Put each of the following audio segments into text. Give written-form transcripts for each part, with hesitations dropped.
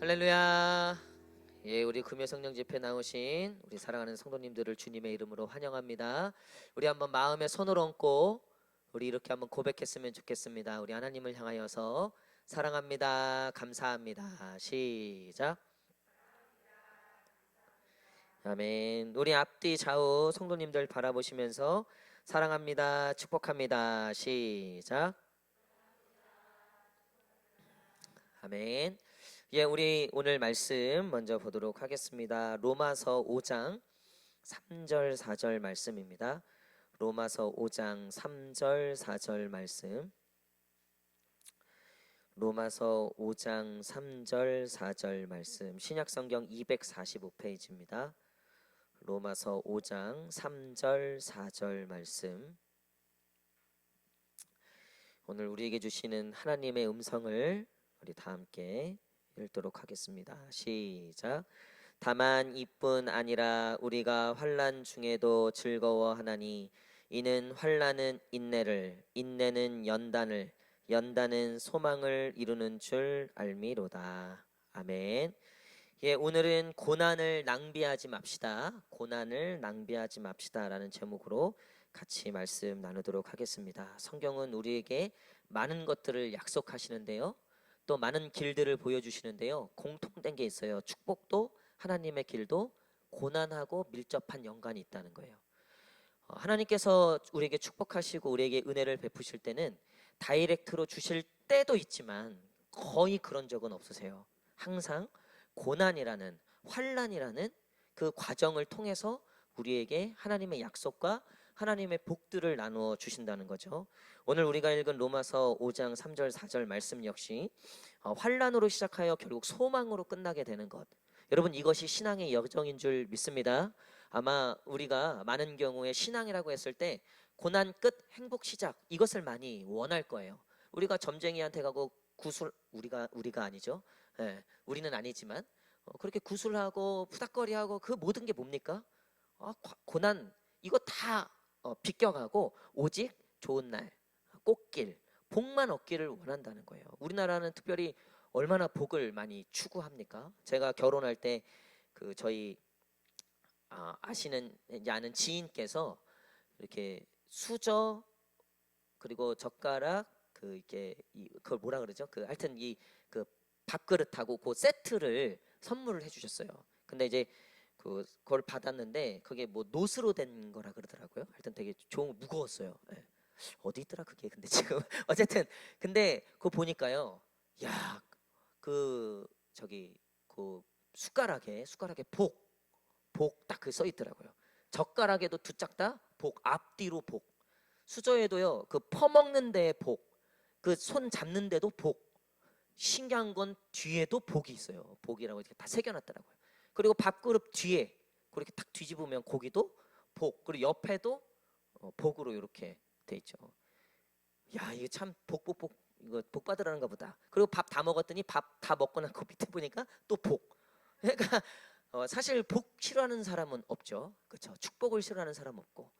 할렐루야. 예, 우리 금요 성령 집회 나오신 우리 사랑하는 성도님들을 주님의 이름으로 환영합니다. 우리 한번 마음에 손을 얹고 우리 이렇게 한번 고백했으면 좋겠습니다. 우리 하나님을 향하여서 사랑합니다, 감사합니다. 시작. 아멘. 우리 앞뒤 좌우 성도님들 바라보시면서 사랑합니다, 축복합니다. 시작. 아멘. 예, 우리 오늘 말씀 먼저 보도록 하겠습니다. 로마서 5장 3절 4절 말씀입니다. 로마서 5장 3절 4절 말씀. 로마서 5장 3절 4절 말씀. 신약성경 245페이지입니다. 로마서 5장 3절 4절 말씀. 오늘 우리에게 주시는 하나님의 음성을 우리 다 함께 읽도록 하겠습니다. 시작. 다만 이뿐 아니라 우리가 환난 중에도 즐거워하나니 이는 환난은 인내를, 인내는 연단을, 연단은 소망을 이루는 줄 알미로다. 아멘. 예, 오늘은 고난을 낭비하지 맙시다. 고난을 낭비하지 맙시다라는 제목으로 같이 말씀 나누도록 하겠습니다. 성경은 우리에게 많은 것들을 약속하시는데요. 또 많은 길들을 보여주시는데요. 공통된 게 있어요. 축복도 하나님의 길도 고난하고 밀접한 연관이 있다는 거예요. 하나님께서 우리에게 축복하시고 우리에게 은혜를 베푸실 때는 다이렉트로 주실 때도 있지만 거의 그런 적은 없으세요. 항상 고난이라는 환난이라는 그 과정을 통해서 우리에게 하나님의 약속과 하나님의 복들을 나누어 주신다는 거죠. 오늘 우리가 읽은 로마서 5장 3절 4절 말씀 역시 환난으로 시작하여 결국 소망으로 끝나게 되는 것. 여러분, 이것이 신앙의 여정인 줄 믿습니다. 아마 우리가 많은 경우에 신앙이라고 했을 때 고난 끝 행복 시작 이것을 많이 원할 거예요. 우리가 점쟁이한테 가고 구슬 우리가 아니죠. 예, 우리는 아니지만 그렇게 구슬하고 푸닥거리하고 그 모든 게 뭡니까? 고난 이거 다 비껴가고 오직 좋은 날, 꽃길, 복만 얻기를 원한다는 거예요. 우리나라는 특별히 얼마나 복을 많이 추구합니까? 제가 결혼할 때 그 저희 아는 지인께서 이렇게 수저 그리고 젓가락 그걸 뭐라 그러죠? 그 하여튼 이 그 밥그릇하고 그 세트를 선물을 해주셨어요. 근데 이제 그걸 받았는데 그게 뭐 노스로 된 거라 그러더라고요. 하여튼 되게 무거웠어요. 예. 어디 있더라 그게. 근데 지금 어쨌든 근데 그거 보니까요. 야, 그 숟가락에 복 딱 그 써 있더라고요. 젓가락에도 두 짝 다 복, 앞뒤로 복. 수저에도요. 그 퍼먹는 데에 복. 그 손 잡는 데도 복. 신기한 건 뒤에도 복이 있어요. 복이라고 이렇게 다 새겨 놨더라고요. 그리고 밥그릇 뒤에 그렇게 딱 뒤집으면 고기도 복. 그리고 옆에도 복으로 이렇게 돼 있죠. 야, 이거 참 이거 복 받으라는가 보다. 그리고 밥 다 먹었더니 밥 다 먹고 나서 밑에 보니까 또 복. 그러니까 사실 복 싫어하는 사람은 없죠. 그렇죠? 축복을 싫어하는 사람 없고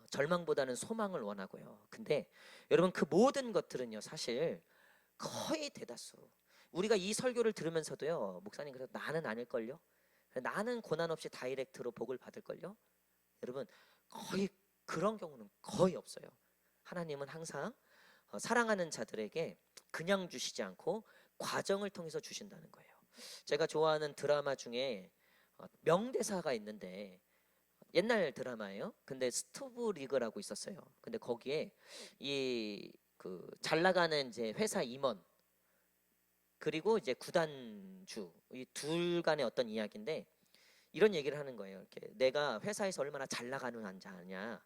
절망보다는 소망을 원하고요. 근데 여러분 그 모든 것들은요 사실 거의 대다수 우리가 이 설교를 들으면서도요 목사님 그래서 나는 아닐걸요. 나는 고난 없이 다이렉트로 복을 받을걸요. 여러분 거의 그런 경우는 거의 없어요. 하나님은 항상 사랑하는 자들에게 그냥 주시지 않고 과정을 통해서 주신다는 거예요. 제가 좋아하는 드라마 중에 명대사가 있는데 옛날 드라마예요. 근데 스토브 리그라고 있었어요. 근데 거기에 잘 나가는 이제 회사 임원 그리고 이제 구단주 이 둘 간의 어떤 이야기인데 이런 얘기를 하는 거예요. 이렇게 내가 회사에서 얼마나 잘 나가는 자냐.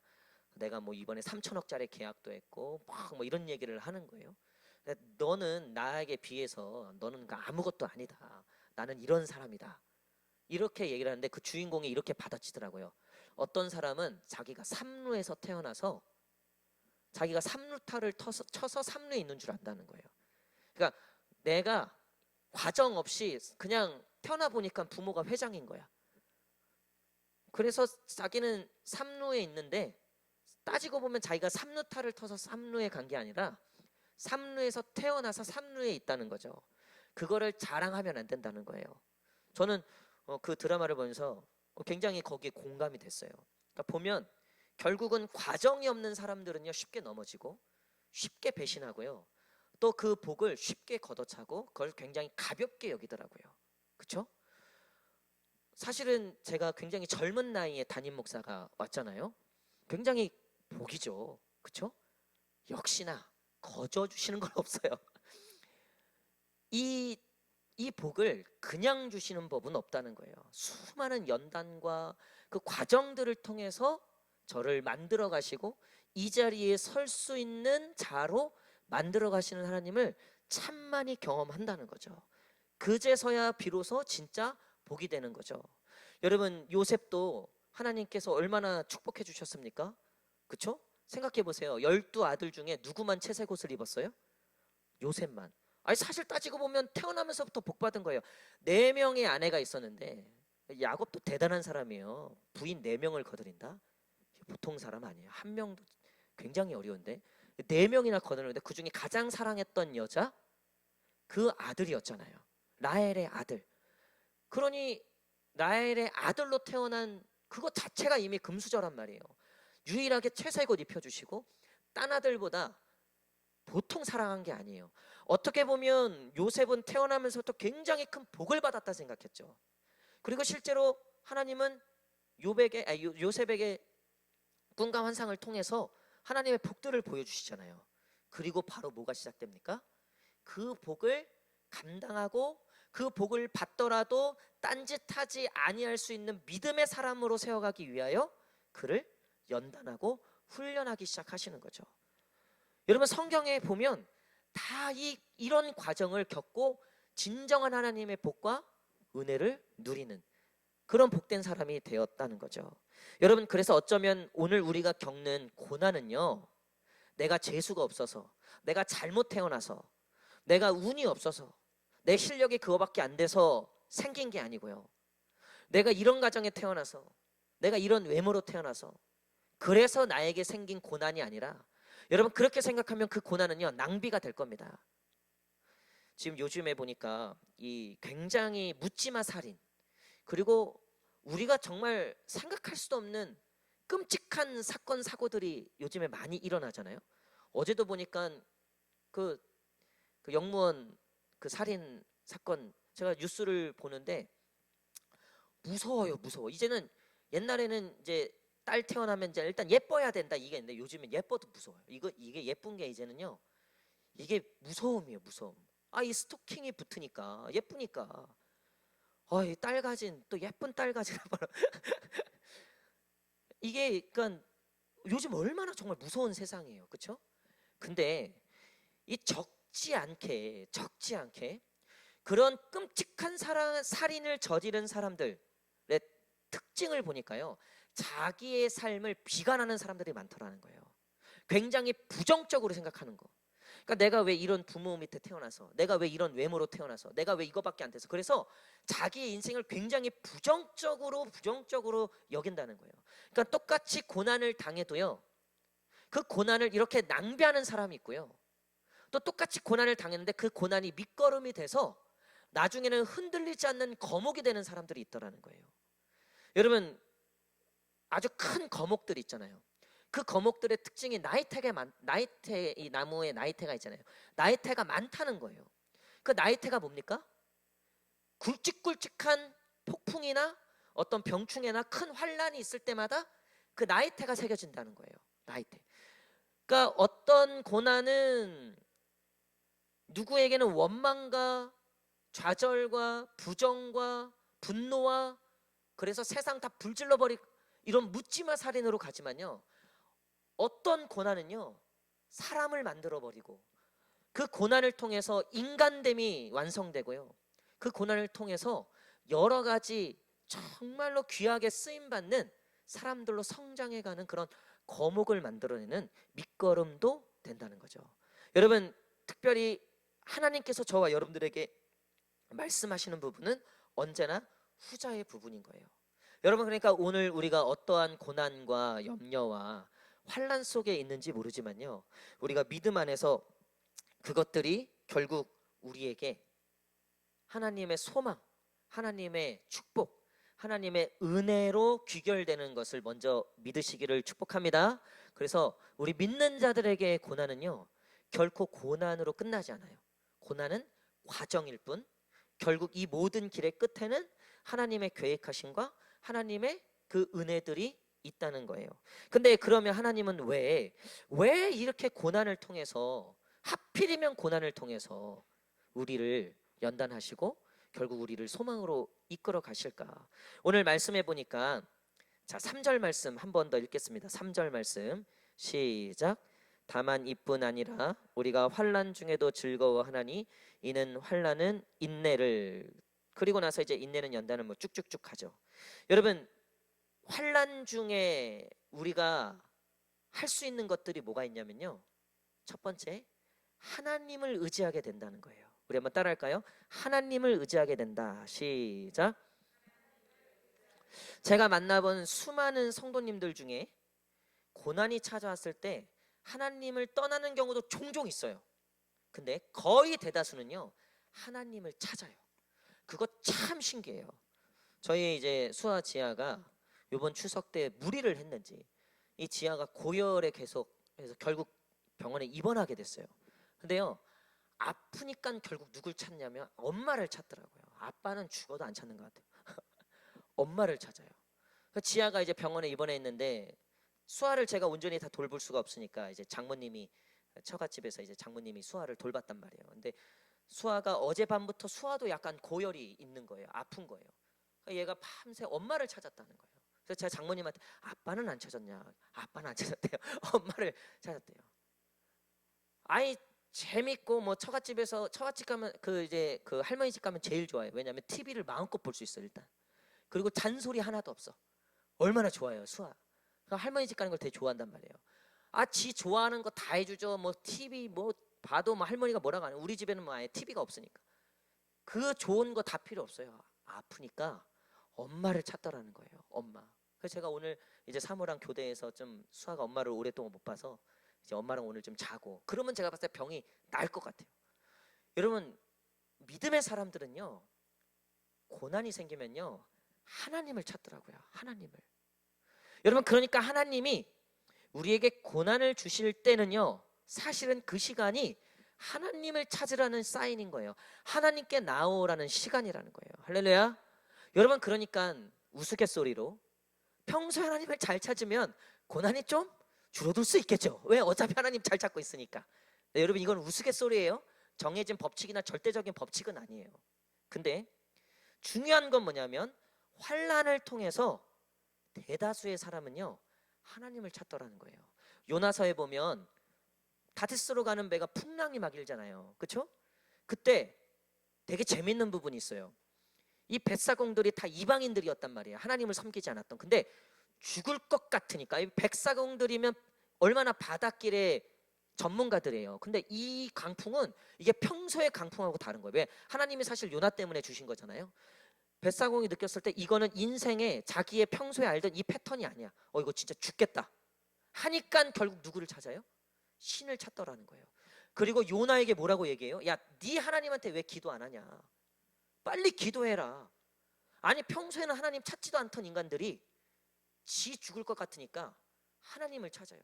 내가 뭐 이번에 3천억짜리 계약도 했고 막 뭐 이런 얘기를 하는 거예요. 너는 나에게 비해서 너는 아무것도 아니다. 나는 이런 사람이다. 이렇게 얘기를 하는데 그 주인공이 이렇게 받아치더라고요. 어떤 사람은 자기가 삼루에서 태어나서 자기가 삼루타를 쳐서 삼루에 있는 줄 안다는 거예요. 그러니까 내가 과정 없이 그냥 태어나 보니까 부모가 회장인 거야. 그래서 자기는 삼루에 있는데 따지고 보면 자기가 삼루타를 터서 삼루에 간 게 아니라 삼루에서 태어나서 삼루에 있다는 거죠. 그거를 자랑하면 안 된다는 거예요. 저는 그 드라마를 보면서 굉장히 거기에 공감이 됐어요. 그러니까 보면 결국은 과정이 없는 사람들은요 쉽게 넘어지고 쉽게 배신하고요. 또 그 복을 쉽게 걷어차고 그걸 굉장히 가볍게 여기더라고요. 그렇죠? 사실은 제가 굉장히 젊은 나이에 담임 목사가 왔잖아요. 굉장히 복이죠. 그렇죠? 역시나 거저 주시는 건 없어요. 이 복을 그냥 주시는 법은 없다는 거예요. 수많은 연단과 그 과정들을 통해서 저를 만들어 가시고 이 자리에 설 수 있는 자로 만들어 가시는 하나님을 참 많이 경험한다는 거죠. 그제서야 비로소 진짜 복이 되는 거죠. 여러분, 요셉도 하나님께서 얼마나 축복해 주셨습니까? 그렇죠? 생각해 보세요. 12아들 중에 누구만 채색 옷을 입었어요? 요셉만. 아니 사실 따지고 보면 태어나면서부터 복 받은 거예요. 4명의 아내가 있었는데 야곱도 대단한 사람이에요. 부인 4명을 거느린다? 보통 사람 아니에요. 한 명도 굉장히 어려운데 4명이나 거느리는데 그 중에 가장 사랑했던 여자 그 아들이었잖아요. 라헬의 아들. 그러니 라헬의 아들로 태어난 그거 자체가 이미 금수저란 말이에요. 유일하게 채색 옷 입혀주시고 딴 아들보다 보통 사랑한 게 아니에요. 어떻게 보면 요셉은 태어나면서부터 굉장히 큰 복을 받았다 생각했죠. 그리고 실제로 하나님은 요셉에게 꿈과 환상을 통해서 하나님의 복들을 보여주시잖아요. 그리고 바로 뭐가 시작됩니까? 그 복을 감당하고 그 복을 받더라도 딴짓하지 아니할 수 있는 믿음의 사람으로 세워가기 위하여 그를 연단하고 훈련하기 시작하시는 거죠. 여러분 성경에 보면 다 이런 과정을 겪고 진정한 하나님의 복과 은혜를 누리는 그런 복된 사람이 되었다는 거죠. 여러분 그래서 어쩌면 오늘 우리가 겪는 고난은요 내가 재수가 없어서 내가 잘못 태어나서 내가 운이 없어서 내 실력이 그거밖에 안 돼서 생긴 게 아니고요. 내가 이런 가정에 태어나서 내가 이런 외모로 태어나서 그래서 나에게 생긴 고난이 아니라 여러분 그렇게 생각하면 그 고난은요 낭비가 될 겁니다. 지금 요즘에 보니까 이 굉장히 묻지마 살인 그리고 우리가 정말 생각할 수도 없는 끔찍한 사건 사고들이 요즘에 많이 일어나잖아요. 어제도 보니까 그 영무원 그 살인 사건 제가 뉴스를 보는데 무서워요, 무서워. 이제는 옛날에는 이제 딸 태어나면 이제 일단 예뻐야 된다 이게 있는데 요즘엔 예뻐도 무서워요. 이게 예쁜 게 이제는요. 이게 무서움이에요, 무서움. 이 스토킹이 붙으니까 예쁘니까. 이 딸 가진 또 예쁜 딸 가지라 말아. 이게 그러니까 요즘 얼마나 정말 무서운 세상이에요, 그렇죠? 근데 이 적지 않게 그런 끔찍한 살인을 저지른 사람들의 특징을 보니까요. 자기의 삶을 비관하는 사람들이 많더라는 거예요. 굉장히 부정적으로 생각하는 거. 그러니까 내가 왜 이런 부모 밑에 태어나서 내가 왜 이런 외모로 태어나서 내가 왜 이거밖에 안 돼서 그래서 자기의 인생을 굉장히 부정적으로 여긴다는 거예요. 그러니까 똑같이 고난을 당해도요. 그 고난을 이렇게 낭비하는 사람이 있고요. 또 똑같이 고난을 당했는데 그 고난이 밑거름이 돼서 나중에는 흔들리지 않는 거목이 되는 사람들이 있더라는 거예요. 여러분 아주 큰 거목들 있잖아요. 그 거목들의 특징이 이 나무에 나이테가 있잖아요. 나이테가 많다는 거예요. 그 나이테가 뭡니까? 굵직굵직한 폭풍이나 어떤 병충해나 큰 환란이 있을 때마다 그 나이테가 새겨진다는 거예요. 나이테. 그러니까 어떤 고난은 누구에게는 원망과 좌절과 부정과 분노와 그래서 세상 다 불질러 버릴 이런 묻지마 살인으로 가지만요. 어떤 고난은요. 사람을 만들어 버리고 그 고난을 통해서 인간됨이 완성되고요. 그 고난을 통해서 여러 가지 정말로 귀하게 쓰임 받는 사람들로 성장해가는 그런 거목을 만들어내는 밑거름도 된다는 거죠. 여러분 특별히 하나님께서 저와 여러분들에게 말씀하시는 부분은 언제나 후자의 부분인 거예요. 여러분 그러니까 오늘 우리가 어떠한 고난과 염려와 환난 속에 있는지 모르지만요. 우리가 믿음 안에서 그것들이 결국 우리에게 하나님의 소망, 하나님의 축복, 하나님의 은혜로 귀결되는 것을 먼저 믿으시기를 축복합니다. 그래서 우리 믿는 자들에게 고난은요, 결코 고난으로 끝나지 않아요. 고난은 과정일 뿐, 결국 이 모든 길의 끝에는 하나님의 계획하심과 하나님의 그 은혜들이 있다는 거예요. 근데 그러면 하나님은 왜 이렇게 고난을 통해서, 하필이면 고난을 통해서 우리를 연단하시고 결국 우리를 소망으로 이끌어 가실까? 오늘 말씀해 보니까, 자, 3절 말씀 한 번 더 읽겠습니다. 3절 말씀 시작. 다만 이뿐 아니라 우리가 환난 중에도 즐거워하나니 이는 환난은 인내를, 그리고 나서 이제 인내는 연단을 뭐 쭉쭉쭉 가죠. 여러분, 환난 중에 우리가 할 수 있는 것들이 뭐가 있냐면요, 첫 번째, 하나님을 의지하게 된다는 거예요. 우리 한번 따라할까요? 하나님을 의지하게 된다. 시작. 제가 만나본 수많은 성도님들 중에 고난이 찾아왔을 때 하나님을 떠나는 경우도 종종 있어요. 근데 거의 대다수는요, 하나님을 찾아요. 그거 참 신기해요. 저희 이제 수아 지아가 이번 추석 때 무리를 했는지 이 지아가 고열에 계속 해서 결국 병원에 입원하게 됐어요. 근데요, 아프니까 결국 누굴 찾냐면 엄마를 찾더라고요. 아빠는 죽어도 안 찾는 것 같아요. 엄마를 찾아요. 지아가 이제 병원에 입원해 있는데 수아를 제가 온전히 다 돌볼 수가 없으니까 이제 장모님이, 처갓집에서 이제 장모님이 수아를 돌봤단 말이에요. 근데 수아가 어젯밤부터 수아도 약간 고열이 있는 거예요. 아픈 거예요. 그러니까 얘가 밤새 엄마를 찾았다는 거예요. 그래서 제가 장모님한테 아빠는 안 찾았냐? 아빠는 안 찾았대요. 엄마를 찾았대요. 아이 재밌고 뭐 처갓집 가면 그 이제 그 할머니 집 가면 제일 좋아요. 왜냐하면 TV를 마음껏 볼 수 있어 일단. 그리고 잔소리 하나도 없어. 얼마나 좋아요 수아. 그러니까 할머니 집 가는 걸 되게 좋아한단 말이에요. 아, 지 좋아하는 거 다 해주죠. 뭐 TV 뭐 봐도 뭐 할머니가 뭐라고 안 해. 우리 집에는 뭐 아예 TV가 없으니까. 그 좋은 거 다 필요 없어요. 아프니까 엄마를 찾더라는 거예요. 엄마. 그래서 제가 오늘 이제 사모랑 교대에서 좀 수아가 엄마를 오랫동안 못 봐서 이제 엄마랑 오늘 좀 자고, 그러면 제가 봤을 때 병이 나을 것 같아요. 여러분, 믿음의 사람들은요, 고난이 생기면요, 하나님을 찾더라고요. 하나님을. 여러분, 그러니까 하나님이 우리에게 고난을 주실 때는요, 사실은 그 시간이 하나님을 찾으라는 사인인 거예요. 하나님께 나오라는 시간이라는 거예요. 할렐루야. 여러분, 그러니까 우스갯소리로 평소에 하나님을 잘 찾으면 고난이 좀 줄어들 수 있겠죠. 왜? 어차피 하나님 잘 찾고 있으니까. 네, 여러분, 이건 우스갯소리예요. 정해진 법칙이나 절대적인 법칙은 아니에요. 근데 중요한 건 뭐냐면 환난을 통해서 대다수의 사람은요, 하나님을 찾더라는 거예요. 요나서에 보면 다데스로 가는 배가 풍랑이 막 일잖아요. 그렇죠? 그때 되게 재밌는 부분이 있어요. 이 뱃사공들이 다 이방인들이었단 말이에요. 하나님을 섬기지 않았던. 근데 죽을 것 같으니까, 이 백사공들이면 얼마나 바닷길에 전문가들이에요. 근데 이 강풍은 이게 평소의 강풍하고 다른 거예요. 왜? 하나님이 사실 요나 때문에 주신 거잖아요. 뱃사공이 느꼈을 때 이거는 인생에 자기의 평소에 알던 이 패턴이 아니야. 이거 진짜 죽겠다 하니까 결국 누구를 찾아요? 신을 찾더라는 거예요. 그리고 요나에게 뭐라고 얘기해요? 야, 네 하나님한테 왜 기도 안 하냐? 빨리 기도해라. 아니, 평소에는 하나님 찾지도 않던 인간들이 지 죽을 것 같으니까 하나님을 찾아요.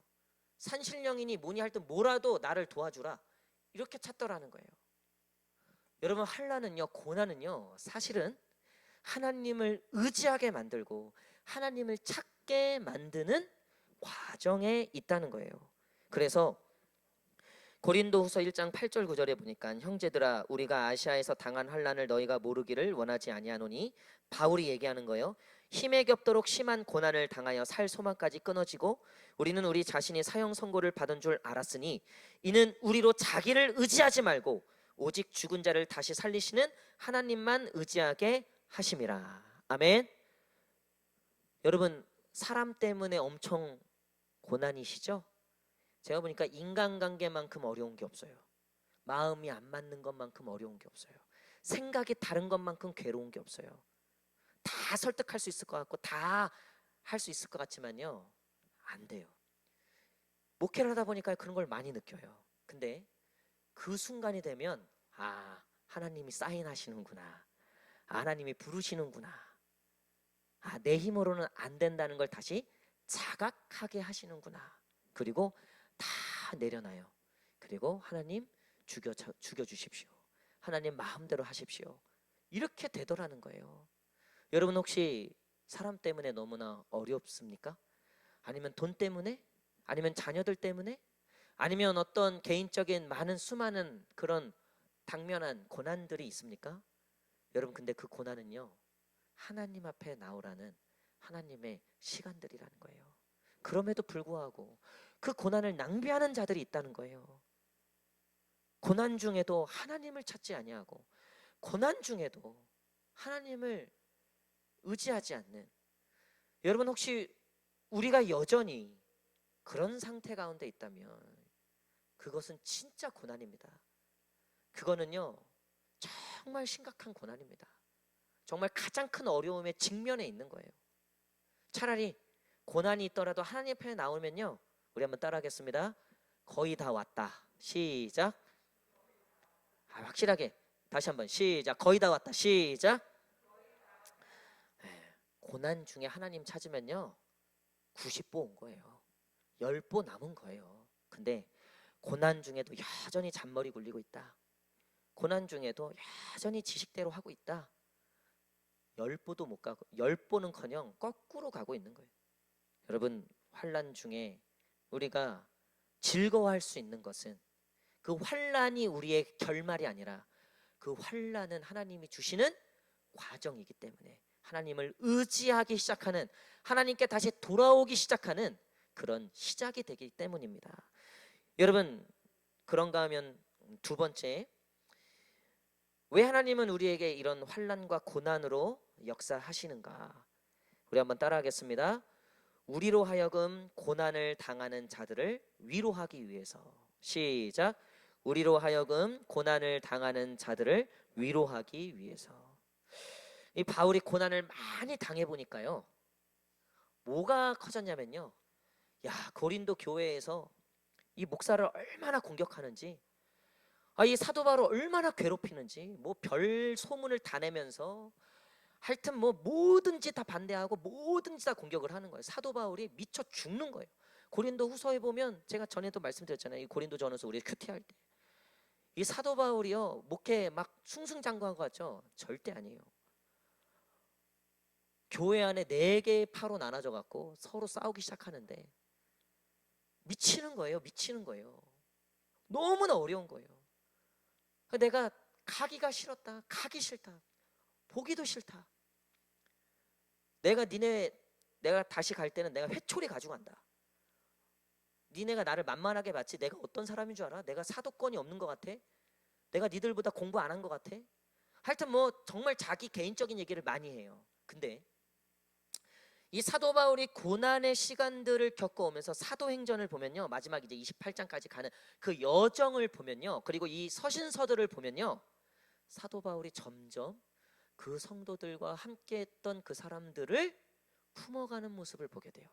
산신령이니 뭐니 할 때 뭐라도 나를 도와주라, 이렇게 찾더라는 거예요. 여러분, 환난은요, 고난은요, 사실은 하나님을 의지하게 만들고 하나님을 찾게 만드는 과정에 있다는 거예요. 그래서 고린도후서 1장 8절 9절에 보니까, 형제들아, 우리가 아시아에서 당한 환난을 너희가 모르기를 원하지 아니하노니, 바울이 얘기하는 거예요. 힘에 겹도록 심한 고난을 당하여 살 소망까지 끊어지고 우리는 우리 자신이 사형 선고를 받은 줄 알았으니 이는 우리로 자기를 의지하지 말고 오직 죽은 자를 다시 살리시는 하나님만 의지하게 하심이라. 아멘. 여러분, 사람 때문에 엄청 고난이시죠? 제가 보니까 인간관계만큼 어려운 게 없어요. 마음이 안 맞는 것만큼 어려운 게 없어요. 생각이 다른 것만큼 괴로운 게 없어요. 다 설득할 수 있을 것 같고 다 할 수 있을 것 같지만요, 안 돼요. 목회를 하다 보니까 그런 걸 많이 느껴요. 근데 그 순간이 되면, 하나님이 사인하시는구나. 하나님이 부르시는구나. 내 힘으로는 안 된다는 걸 다시 자각하게 하시는구나. 그리고 다 내려놔요. 그리고 하나님 죽여주십시오. 하나님 마음대로 하십시오. 이렇게 되더라는 거예요. 여러분 혹시 사람 때문에 너무나 어렵습니까? 아니면 돈 때문에? 아니면 자녀들 때문에? 아니면 어떤 개인적인 수많은 그런 당면한 고난들이 있습니까? 여러분 근데 그 고난은요, 하나님 앞에 나오라는 하나님의 시간들이라는 거예요. 그럼에도 불구하고 그 고난을 낭비하는 자들이 있다는 거예요. 고난 중에도 하나님을 찾지 아니하고, 고난 중에도 하나님을 의지하지 않는, 여러분 혹시 우리가 여전히 그런 상태 가운데 있다면 그것은 진짜 고난입니다. 그거는요 정말 심각한 고난입니다. 정말 가장 큰 어려움의 직면에 있는 거예요. 차라리 고난이 있더라도 하나님 앞에 나오면요, 우리 한번 따라하겠습니다. 거의 다 왔다. 시작. 확실하게 다시 한번 시작. 거의 다 왔다. 시작. 고난 중에 하나님 찾으면요 90보 온 거예요. 10보 남은 거예요. 근데 고난 중에도 여전히 잔머리 굴리고 있다. 고난 중에도 여전히 지식대로 하고 있다. 10보도 못 가고, 10보는커녕 거꾸로 가고 있는 거예요. 여러분 환난 중에 우리가 즐거워할 수 있는 것은 그 환난이 우리의 결말이 아니라 그 환난은 하나님이 주시는 과정이기 때문에 하나님을 의지하기 시작하는, 하나님께 다시 돌아오기 시작하는 그런 시작이 되기 때문입니다. 여러분 그런가 하면 두 번째, 왜 하나님은 우리에게 이런 환난과 고난으로 역사하시는가? 우리 한번 따라하겠습니다. 우리로 하여금 고난을 당하는 자들을 위로하기 위해서. 시작. 우리로 하여금 고난을 당하는 자들을 위로하기 위해서. 이 바울이 고난을 많이 당해보니까요 뭐가 커졌냐면요, 고린도 교회에서 이 목사를 얼마나 공격하는지, 이 사도 바울을 얼마나 괴롭히는지, 별 소문을 다 내면서 하여튼 뭐든지 다 반대하고 뭐든지 다 공격을 하는 거예요. 사도 바울이 미쳐 죽는 거예요. 고린도 후서에 보면 제가 전에도 말씀드렸잖아요. 이 고린도 전후서 우리 큐티할 때 이 사도 바울이요 목회 막 승승장구한 것 같죠? 절대 아니에요. 교회 안에 4개의 파로 나눠져 갖고 서로 싸우기 시작하는데 미치는 거예요. 미치는 거예요. 너무나 어려운 거예요. 내가 가기가 싫었다. 가기 싫다. 보기도 싫다. 내가 다시 갈 때는 내가 회초리 가지고 간다. 니네가 나를 만만하게 봤지 내가 어떤 사람인 줄 알아? 내가 사도권이 없는 것 같아? 내가 니들보다 공부 안 한 것 같아? 하여튼 정말 자기 개인적인 얘기를 많이 해요. 근데 이 사도 바울이 고난의 시간들을 겪어오면서 사도행전을 보면요, 마지막 이제 28장까지 가는 그 여정을 보면요, 그리고 이 서신서들을 보면요, 사도 바울이 점점 그 성도들과 함께했던 그 사람들을 품어가는 모습을 보게 돼요.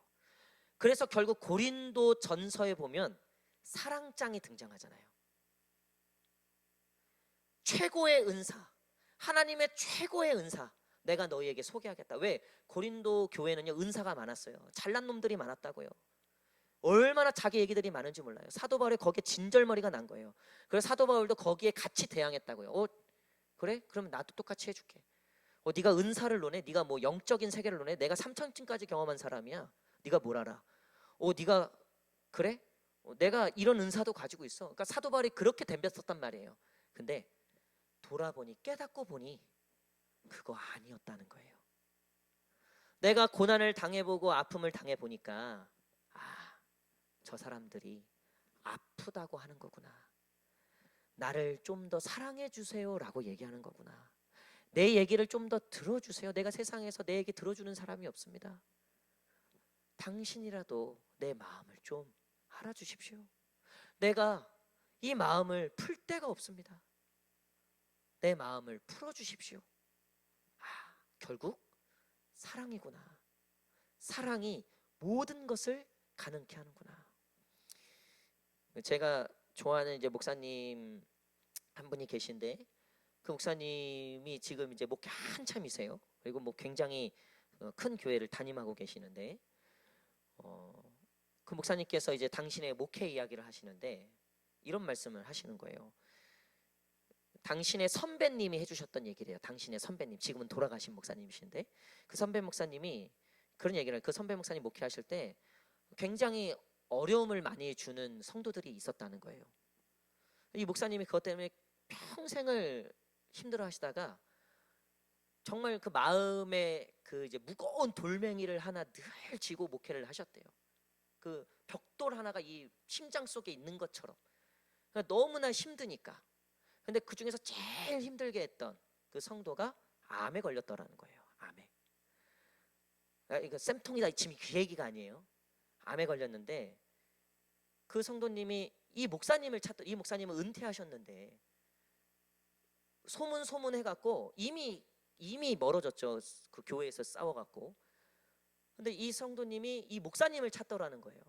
그래서 결국 고린도 전서에 보면 사랑장이 등장하잖아요. 최고의 은사, 하나님의 최고의 은사, 내가 너희에게 소개하겠다. 왜? 고린도 교회는요 은사가 많았어요. 잘난 놈들이 많았다고요. 얼마나 자기 얘기들이 많은지 몰라요. 사도 바울이 거기에 진절머리가 난 거예요. 그래서 사도 바울도 거기에 같이 대항했다고요. 그래? 그럼 나도 똑같이 해줄게. 네가 은사를 논해? 네가 영적인 세계를 논해? 내가 3천층까지 경험한 사람이야. 네가 뭘 알아? 네가 그래? 내가 이런 은사도 가지고 있어. 그러니까 사도 바울이 그렇게 덤볐었단 말이에요. 근데 돌아보니, 깨닫고 보니 그거 아니었다는 거예요. 내가 고난을 당해보고 아픔을 당해보니까 저 사람들이 아프다고 하는 거구나. 나를 좀 더 사랑해 주세요라고 얘기하는 거구나. 내 얘기를 좀 더 들어주세요. 내가 세상에서 내 얘기 들어주는 사람이 없습니다. 당신이라도 내 마음을 좀 알아주십시오. 내가 이 마음을 풀 데가 없습니다. 내 마음을 풀어주십시오. 결국 사랑이구나. 사랑이 모든 것을 가능케 하는구나. 제가 좋아하는 이제 목사님 한 분이 계신데 그 목사님이 지금 이제 목회 한참이세요. 그리고 뭐 굉장히 큰 교회를 담임하고 계시는데 그 목사님께서 이제 당신의 목회 이야기를 하시는데 이런 말씀을 하시는 거예요. 당신의 선배님이 해주셨던 얘기래요. 당신의 선배님, 지금은 돌아가신 목사님이신데 그 선배 목사님이 그런 얘기를 해요. 그 선배 목사님 목회하실 때 굉장히 어려움을 많이 주는 성도들이 있었다는 거예요. 이 목사님이 그것 때문에 평생을 힘들어 하시다가 정말 그 마음에 그 이제 무거운 돌멩이를 하나 늘 쥐고 목회를 하셨대요. 그 벽돌 하나가 이 심장 속에 있는 것처럼. 그러니까 너무나 힘드니까. 근데 그 중에서 제일 힘들게 했던 그 성도가 암에 걸렸더라는 거예요. 암에. 이거 쌤통이다 지금 그 얘기가 아니에요. 암에 걸렸는데 그 성도님이 이 목사님을 찾던, 이 목사님은 은퇴하셨는데 소문 해갖고 이미 멀어졌죠. 그 교회에서 싸워갖고. 근데 이 성도님이 이 목사님을 찾더라는 거예요.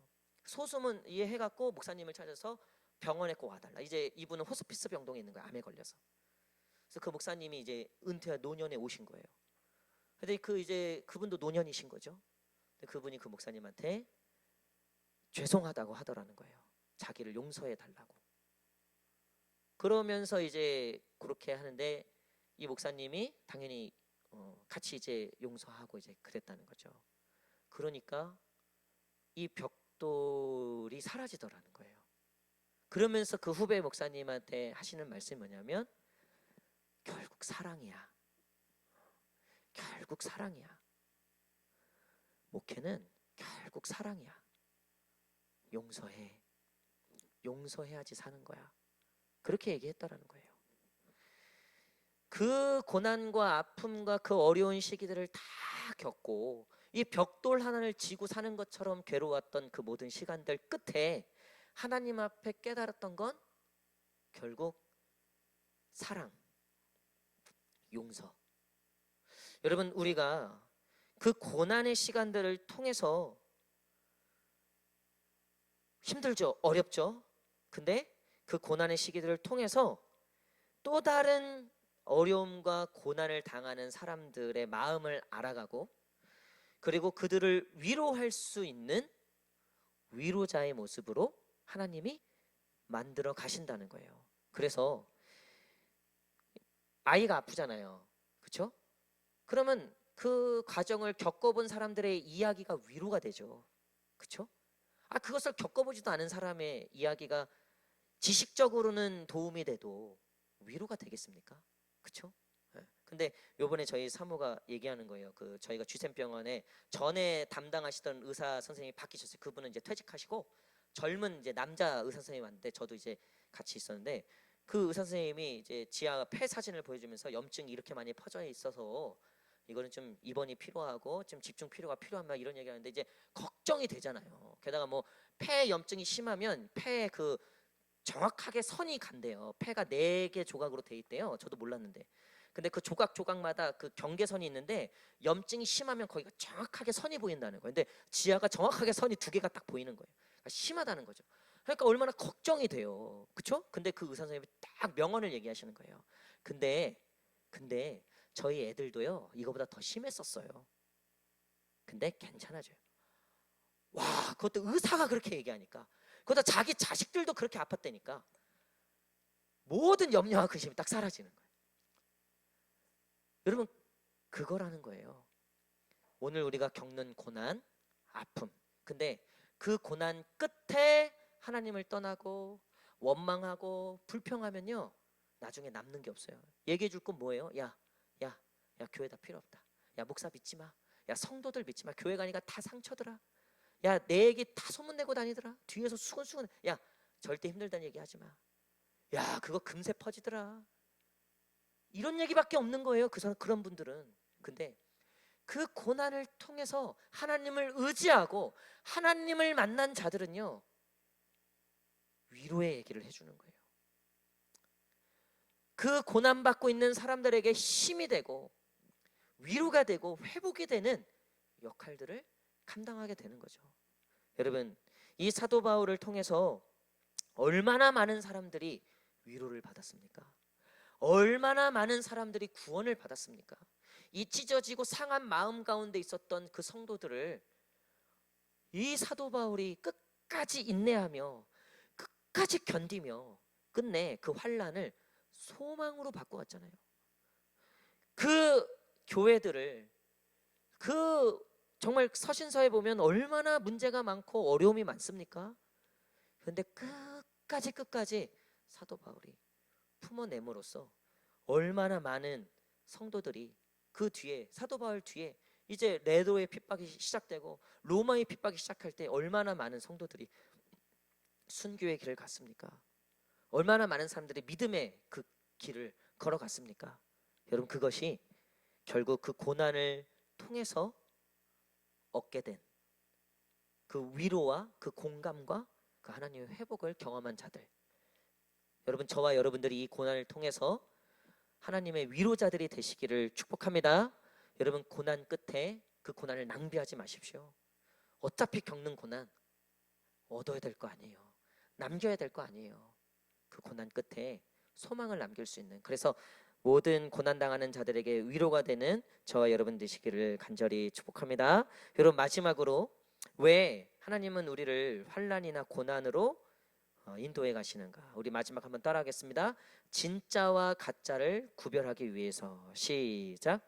소소문 이해해갖고 목사님을 찾아서 병원에 꼭 와달라. 이제 이분은 호스피스 병동에 있는 거예요. 암에 걸려서. 그래서 그 목사님이 이제 은퇴 노년에 오신 거예요. 근데 그 이제 그분도 노년이신 거죠. 근데 그분이 그 목사님한테 죄송하다고 하더라는 거예요. 자기를 용서해 달라고. 그러면서 이제 그렇게 하는데 이 목사님이 당연히 같이 이제 용서하고 이제 그랬다는 거죠. 그러니까 이 벽돌이 사라지더라는 거예요. 그러면서 그 후배 목사님한테 하시는 말씀이 뭐냐면 결국 사랑이야. 결국 사랑이야. 목회는 결국 사랑이야. 용서해. 용서해야지 사는 거야. 그렇게 얘기했다라는 거예요. 그 고난과 아픔과 그 어려운 시기들을 다 겪고 이 벽돌 하나를 지고 사는 것처럼 괴로웠던 그 모든 시간들 끝에 하나님 앞에 깨달았던 건 결국 사랑, 용서. 여러분, 우리가 그 고난의 시간들을 통해서 힘들죠, 어렵죠. 근데 그 고난의 시기들을 통해서 또 다른 어려움과 고난을 당하는 사람들의 마음을 알아가고 그리고 그들을 위로할 수 있는 위로자의 모습으로 하나님이 만들어 가신다는 거예요. 그래서 아이가 아프잖아요. 그렇죠? 그러면 그 과정을 겪어본 사람들의 이야기가 위로가 되죠. 그렇죠? 그것을 겪어보지도 않은 사람의 이야기가 지식적으로는 도움이 돼도 위로가 되겠습니까? 그렇죠? 근데 요번에 저희 사모가 얘기하는 거예요. 그 저희가 주센병원에 전에 담당하시던 의사 선생님이 바뀌셨어요. 그분은 이제 퇴직하시고 젊은 이제 남자 의사 선생님이 왔는데 저도 이제 같이 있었는데 그 의사 선생님이 이제 지하 폐 사진을 보여주면서 염증이 이렇게 많이 퍼져 있어서 이거는 좀 입원이 필요하고 좀 집중 필요가 필요한 막 이런 얘기하는데 이제 걱정이 되잖아요. 게다가 뭐 폐 염증이 심하면 폐에 그 정확하게 선이 간대요. 폐가 4개 조각으로 돼 있대요. 저도 몰랐는데. 근데 그 조각마다 그 경계선이 있는데 염증이 심하면 거기가 정확하게 선이 보인다는 거예요. 근데 지하가 정확하게 선이 2개가 딱 보이는 거예요. 그러니까 심하다는 거죠. 그러니까 얼마나 걱정이 돼요. 그렇죠? 근데 그 의사 선생님이 딱 명언을 얘기하시는 거예요. 근데 저희 애들도요. 이거보다 더 심했었어요. 근데 괜찮아져요. 와, 그것도 의사가 그렇게 얘기하니까. 그것도 자기 자식들도 그렇게 아팠다니까. 모든 염려와 근심이 딱 사라지는 거예요. 여러분, 그거라는 거예요. 오늘 우리가 겪는 고난, 아픔. 근데 그 고난 끝에 하나님을 떠나고 원망하고 불평하면요. 나중에 남는 게 없어요. 얘기해 줄 건 뭐예요? 야, 교회 다 필요 없다. 야, 목사 믿지 마. 야, 성도들 믿지 마. 교회 가니까 다 상처더라. 야, 내 얘기 다 소문내고 다니더라. 뒤에서 수근수근. 야, 절대 힘들다는 얘기 하지 마. 야, 그거 금세 퍼지더라. 이런 얘기밖에 없는 거예요. 그런 분들은. 근데 그 고난을 통해서 하나님을 의지하고 하나님을 만난 자들은요. 위로의 얘기를 해주는 거예요. 그 고난받고 있는 사람들에게 힘이 되고 위로가 되고 회복이 되는 역할들을 감당하게 되는 거죠. 여러분, 이 사도 바울을 통해서 얼마나 많은 사람들이 위로를 받았습니까? 얼마나 많은 사람들이 구원을 받았습니까? 이 찢어지고 상한 마음 가운데 있었던 그 성도들을 이 사도 바울이 끝까지 인내하며 끝까지 견디며 끝내 그 환난을 소망으로 바꿔왔잖아요. 그 교회들을 그 정말 서신서에 보면 얼마나 문제가 많고 어려움이 많습니까? 그런데 끝까지 사도 바울이 품어냄으로써 얼마나 많은 성도들이 그 뒤에 사도 바울 뒤에 이제 네로의 핍박이 시작되고 로마의 핍박이 시작할 때 얼마나 많은 성도들이 순교의 길을 갔습니까? 얼마나 많은 사람들이 믿음의 그 길을 걸어갔습니까? 여러분, 그것이 결국 그 고난을 통해서 얻게 된 그 위로와 그 공감과 그 하나님의 회복을 경험한 자들, 여러분, 저와 여러분들이 이 고난을 통해서 하나님의 위로자들이 되시기를 축복합니다. 여러분, 고난 끝에 그 고난을 낭비하지 마십시오. 어차피 겪는 고난 얻어야 될 거 아니에요. 남겨야 될 거 아니에요. 그 고난 끝에 소망을 남길 수 있는, 그래서 모든 고난당하는 자들에게 위로가 되는 저와 여러분 되시기를 간절히 축복합니다. 여러분, 마지막으로 왜 하나님은 우리를 환난이나 고난으로 인도해 가시는가? 우리 마지막 한번 따라하겠습니다. 진짜와 가짜를 구별하기 위해서. 시작.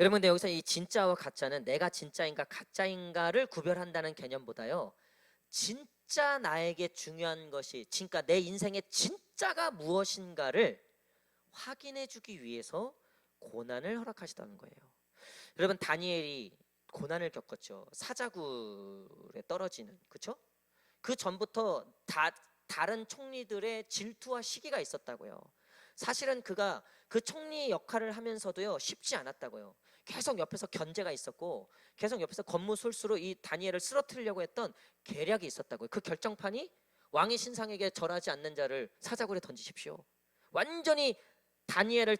여러분, 근데 여기서 이 진짜와 가짜는 내가 진짜인가 가짜인가를 구별한다는 개념보다요, 진짜 나에게 중요한 것이, 그러니까 내 인생의 진짜가 무엇인가를 확인해 주기 위해서 고난을 허락하시다는 거예요. 여러분, 다니엘이 고난을 겪었죠. 사자굴에 떨어지는, 그렇죠? 그 전부터 다른 총리들의 질투와 시기가 있었다고요. 사실은 그가 그 총리 역할을 하면서도요, 쉽지 않았다고요. 계속 옆에서 견제가 있었고, 계속 옆에서 권무술수로 이 다니엘을 쓰러뜨리려고 했던 계략이 있었다고요. 그 결정판이 왕의 신상에게 절하지 않는 자를 사자굴에 던지십시오. 완전히 다니엘을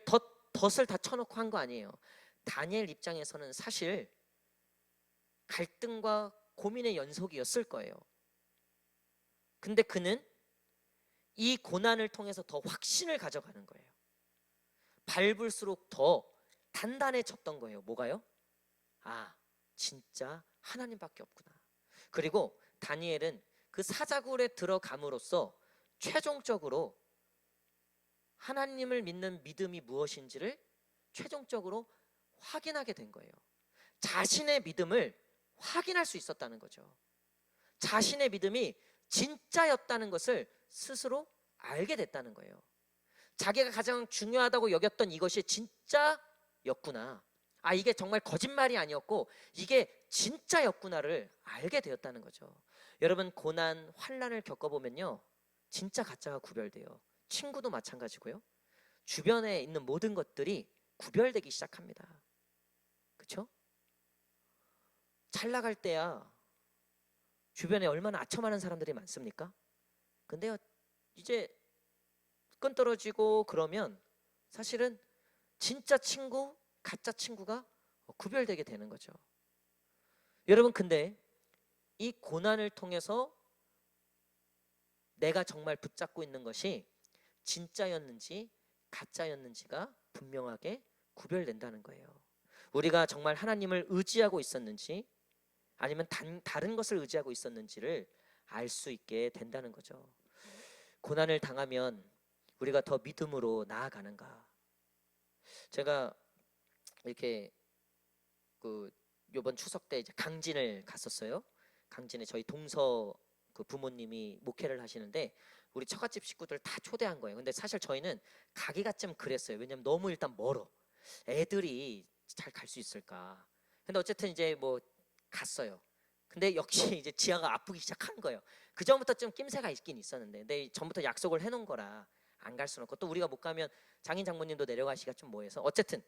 덫을 다 쳐놓고 한 거 아니에요. 다니엘 입장에서는 사실 갈등과 고민의 연속이었을 거예요. 근데 그는 이 고난을 통해서 더 확신을 가져가는 거예요. 밟을수록 더 단단해졌던 거예요. 뭐가요? 아, 진짜 하나님밖에 없구나. 그리고 다니엘은 그 사자굴에 들어감으로써 최종적으로 하나님을 믿는 믿음이 무엇인지를 최종적으로 확인하게 된 거예요. 자신의 믿음을 확인할 수 있었다는 거죠. 자신의 믿음이 진짜였다는 것을 스스로 알게 됐다는 거예요. 자기가 가장 중요하다고 여겼던 이것이 진짜였구나. 아, 이게 정말 거짓말이 아니었고 이게 진짜였구나를 알게 되었다는 거죠. 여러분, 고난, 환난을 겪어보면요, 진짜 가짜가 구별돼요. 친구도 마찬가지고요. 주변에 있는 모든 것들이 구별되기 시작합니다. 그렇죠? 잘 나갈 때야 주변에 얼마나 아첨하는 사람들이 많습니까? 근데요, 이제 끈 떨어지고 그러면 사실은 진짜 친구, 가짜 친구가 구별되게 되는 거죠. 여러분, 근데 이 고난을 통해서 내가 정말 붙잡고 있는 것이 진짜였는지 가짜였는지가 분명하게 구별된다는 거예요. 우리가 정말 하나님을 의지하고 있었는지 아니면 다른 것을 의지하고 있었는지를 알 수 있게 된다는 거죠. 고난을 당하면 우리가 더 믿음으로 나아가는가? 제가 이렇게 그 요번 추석 때 이제 강진을 갔었어요. 강진에 저희 동서 그 부모님이 목회를 하시는데 우리 처갓집 식구들 다 초대한 거예요. 근데 사실 저희는 가기가 좀 그랬어요. 왜냐면 너무 일단 멀어. 애들이 잘 갈 수 있을까? 근데 어쨌든 이제 뭐 갔어요. 근데 역시 이제 지아가 아프기 시작한 거예요. 그 전부터 좀 낌새가 있긴 있었는데, 근데 전부터 약속을 해놓은 거라 안 갈 수는 없고, 또 우리가 못 가면 장인 장모님도 내려가시기가 좀 뭐해서 어쨌든,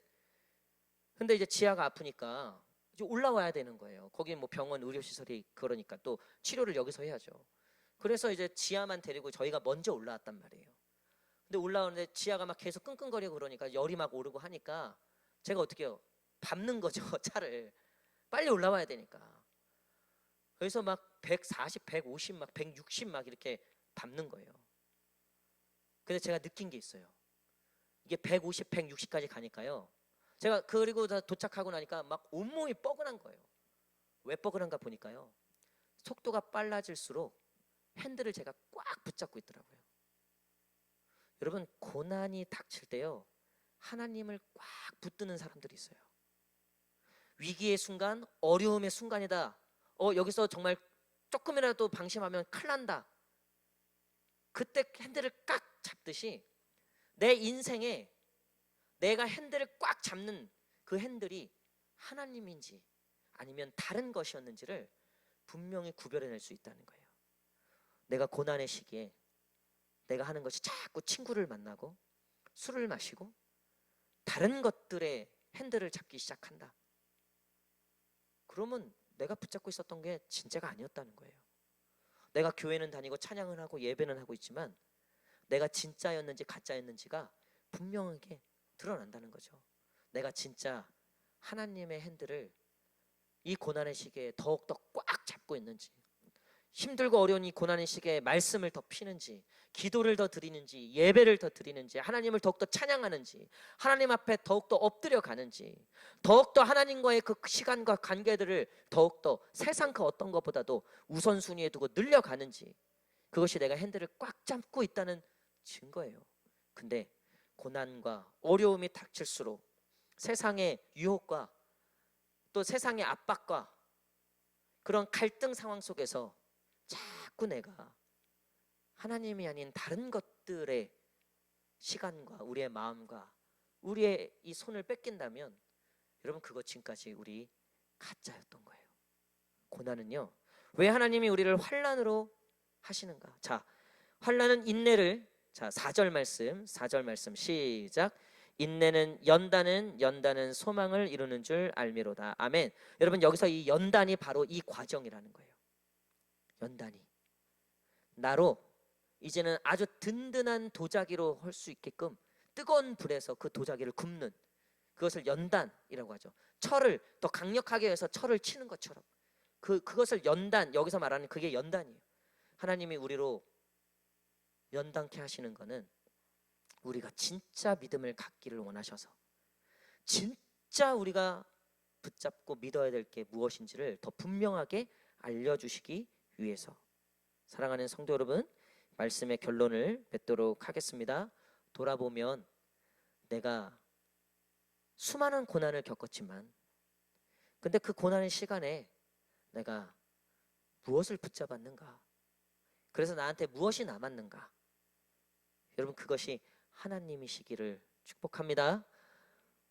근데 이제 지아가 아프니까 이제 올라와야 되는 거예요. 거기 뭐 병원 의료시설이 그러니까 또 치료를 여기서 해야죠. 그래서 이제 지아만 데리고 저희가 먼저 올라왔단 말이에요. 근데 올라오는데 지아가 막 계속 끙끙거리고 그러니까 열이 막 오르고 하니까 제가 어떻게 해요? 밟는 거죠. 차를 빨리 올라와야 되니까. 그래서 막 140, 150, 막 160 막 이렇게 밟는 거예요. 근데 제가 느낀 게 있어요. 이게 150, 160까지 가니까요. 제가 그리고 다 도착하고 나니까 막 온몸이 뻐근한 거예요. 왜 뻐근한가 보니까요. 속도가 빨라질수록 핸들을 제가 꽉 붙잡고 있더라고요. 여러분, 고난이 닥칠 때요, 하나님을 꽉 붙드는 사람들이 있어요. 위기의 순간, 어려움의 순간이다. 여기서 정말 조금이라도 방심하면 큰일 난다. 그때 핸들을 꽉 잡듯이 내 인생에 내가 핸들을 꽉 잡는 그 핸들이 하나님인지 아니면 다른 것이었는지를 분명히 구별해낼 수 있다는 거예요. 내가 고난의 시기에 내가 하는 것이 자꾸 친구를 만나고 술을 마시고 다른 것들의 핸들을 잡기 시작한다. 그러면 내가 붙잡고 있었던 게 진짜가 아니었다는 거예요. 내가 교회는 다니고 찬양을 하고 예배는 하고 있지만 내가 진짜였는지 가짜였는지가 분명하게 드러난다는 거죠. 내가 진짜 하나님의 핸들을 이 고난의 시기에 더욱더 꽉 잡고 있는지, 힘들고 어려운 이 고난의 시기에 말씀을 더 피는지, 기도를 더 드리는지, 예배를 더 드리는지, 하나님을 더욱더 찬양하는지, 하나님 앞에 더욱더 엎드려 가는지, 더욱더 하나님과의 그 시간과 관계들을 더욱더 세상 그 어떤 것보다도 우선순위에 두고 늘려가는지, 그것이 내가 핸들을 꽉 잡고 있다는 증거예요. 근데 고난과 어려움이 닥칠수록 세상의 유혹과 또 세상의 압박과 그런 갈등 상황 속에서 자꾸 내가 하나님이 아닌 다른 것들의 시간과 우리의 마음과 우리의 이 손을 뺏긴다면 여러분, 그거 지금까지 우리 가짜였던 거예요. 고난은요, 왜 하나님이 우리를 환난으로 하시는가? 자, 환난은 인내를, 자 4절 말씀 시작. 인내는 연단은 소망을 이루는 줄 알미로다. 아멘. 여러분, 여기서 이 연단이 바로 이 과정이라는 거예요. 연단이 나로 이제는 아주 든든한 도자기로 할 수 있게끔 뜨거운 불에서 그 도자기를 굽는, 그것을 연단이라고 하죠. 철을 더 강력하게 해서 철을 치는 것처럼 그것을 연단, 여기서 말하는 그게 연단이에요. 하나님이 우리로 연단케 하시는 거는 우리가 진짜 믿음을 갖기를 원하셔서, 진짜 우리가 붙잡고 믿어야 될 게 무엇인지를 더 분명하게 알려주시기 위해서. 사랑하는 성도 여러분, 말씀의 결론을 맺도록 하겠습니다. 돌아보면 내가 수많은 고난을 겪었지만, 근데 그 고난의 시간에 내가 무엇을 붙잡았는가? 그래서 나한테 무엇이 남았는가? 여러분, 그것이 하나님이시기를 축복합니다.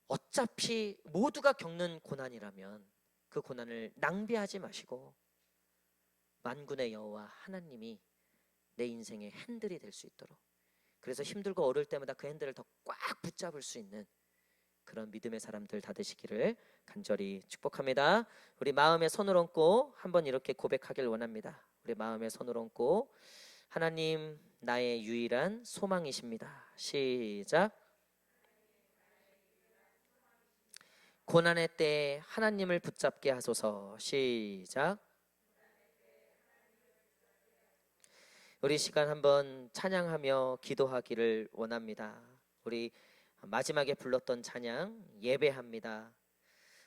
어차피 모두가 겪는 고난이라면 그 고난을 낭비하지 마시고 만군의 여호와 하나님이 내 인생의 핸들이 될 수 있도록, 그래서 힘들고 어려울 때마다 그 핸들을 더 꽉 붙잡을 수 있는 그런 믿음의 사람들 다 되시기를 간절히 축복합니다. 우리 마음에 손을 얹고 한번 이렇게 고백하길 원합니다. 우리 마음에 손을 얹고, 하나님 나의 유일한 소망이십니다. 시작. 고난의 때에 하나님을 붙잡게 하소서. 시작. 우리 시간 한번 찬양하며 기도하기를 원합니다. 우리 마지막에 불렀던 찬양, 예배합니다.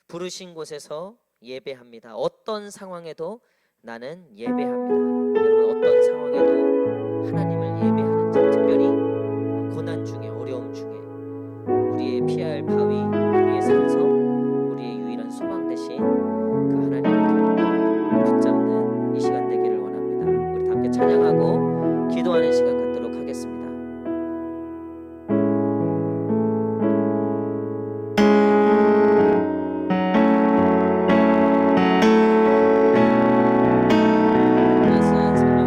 부르신 곳에서 예배합니다. 어떤 상황에도 나는 예배합니다. 여러분, 어떤 상황에도 하나님을 예배하는지, 특별히 고난 중에, 어려움 중에 우리의 피해야 할 바위, 우리의 산성, 우리의 유일한 소망 대신 그 하나님을 붙잡는 이 시간 되기를 원합니다. 우리 다 함께 찬양하고 기도하는 시간 갖도록 하겠습니다. 따스한 성령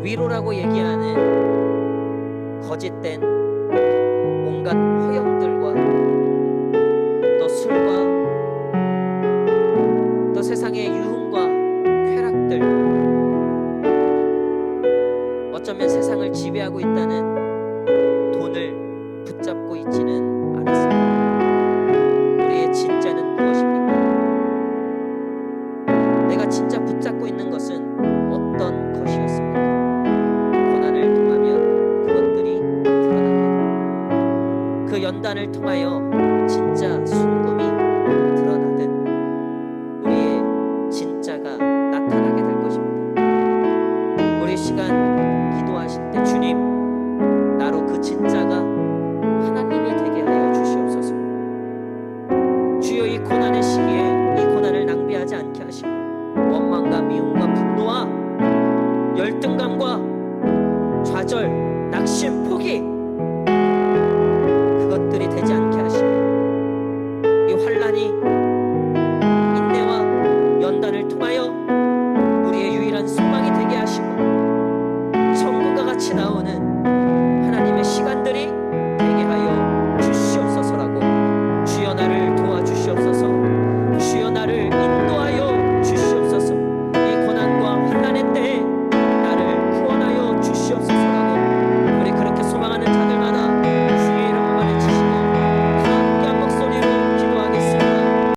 위로라고 얘기하는 거짓된 온갖 허영들과 또 술과 또 세상의 유흥과 쾌락들, 어쩌면 세상을 지배하고 있다는 돈을 붙잡고 있지는 않았습니다. 우리의 진짜는 무엇입니까? 내가 진짜 붙잡고 있는 것은 어떤 것이었습니까? 고난을 통하면 그것들이 드러납니다. 그 연단을 통하여 진짜 순금이 드러나듯 우리의 진짜가 나타나게 될 것입니다. 우리 시간 기도하실 때 주님, 나로 그 진짜가 하나님이 되게 하여 주시옵소서. 주여, 이 고난의 시기에 이 고난을 낭비하지 않게 하시고 원망과 미움과 분노와 열등감과 좌절, 낙심, 포기